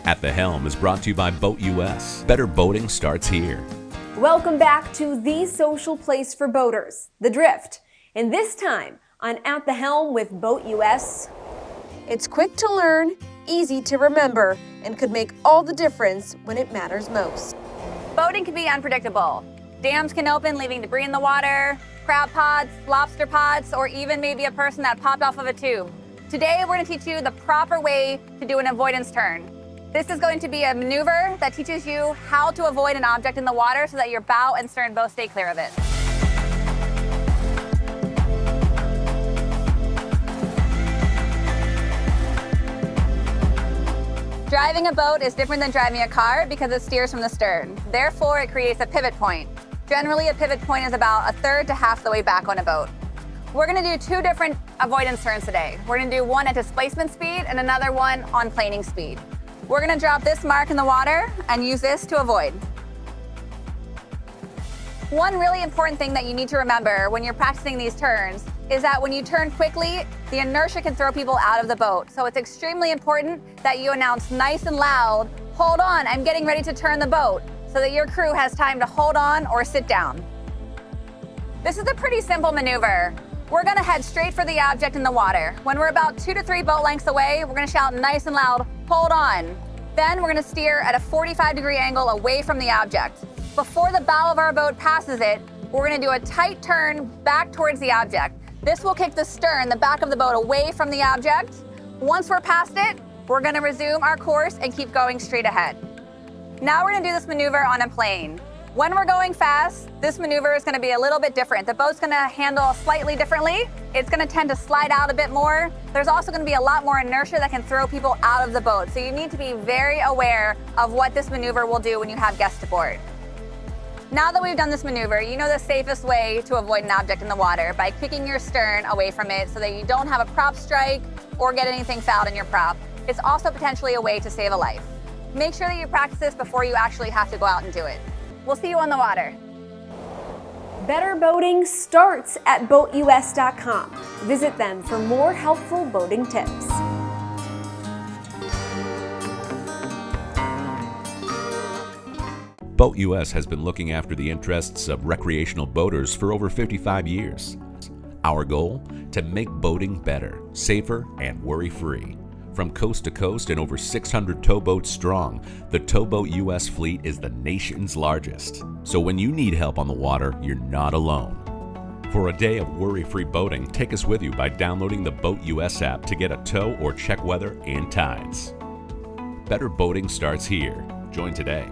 At the Helm is brought to you by BoatUS. Better boating starts here. Welcome back to the social place for boaters, The Drift. And this time on At the Helm with BoatUS. It's quick to learn, easy to remember, and could make all the difference when it matters most. Boating can be unpredictable. Dams can open, leaving debris in the water, crab pods, lobster pods, or even maybe a person that popped off of a tube. Today, we're going to teach you the proper way to do an avoidance turn. This is going to be a maneuver that teaches you how to avoid an object in the water so that your bow and stern both stay clear of it. Driving a boat is different than driving a car because it steers from the stern. Therefore, it creates a pivot point. Generally, a pivot point is about a third to half the way back on a boat. We're going to do two different avoidance turns today. We're going to do one at displacement speed and another one on planing speed. We're going to drop this mark in the water and use this to avoid. One really important thing that you need to remember when you're practicing these turns is that when you turn quickly, the inertia can throw people out of the boat. So it's extremely important that you announce nice and loud, "Hold on, I'm getting ready to turn the boat," so that your crew has time to hold on or sit down. This is a pretty simple maneuver. We're going to head straight for the object in the water. When we're about 2 to 3 boat lengths away, we're going to shout nice and loud, "Hold on." Then we're going to steer at a 45-degree angle away from the object. Before the bow of our boat passes it, we're going to do a tight turn back towards the object. This will kick the stern, the back of the boat, away from the object. Once we're past it, we're going to resume our course and keep going straight ahead. Now we're going to do this maneuver on a plane. When we're going fast, this maneuver is going to be a little bit different. The boat's going to handle slightly differently. It's going to tend to slide out a bit more. There's also going to be a lot more inertia that can throw people out of the boat. So you need to be very aware of what this maneuver will do when you have guests aboard. Now that we've done this maneuver, you know the safest way to avoid an object in the water by kicking your stern away from it so that you don't have a prop strike or get anything fouled in your prop. It's also potentially a way to save a life. Make sure that you practice this before you actually have to go out and do it. We'll see you on the water. Better boating starts at BoatUS.com. Visit them for more helpful boating tips. BoatUS has been looking after the interests of recreational boaters for over 55 years. Our goal? To make boating better, safer, and worry-free. From coast to coast and over 600 towboats strong, the Towboat US fleet is the nation's largest. So when you need help on the water, you're not alone. For a day of worry-free boating, take us with you by downloading the BoatUS app to get a tow or check weather and tides. Better boating starts here. Join today.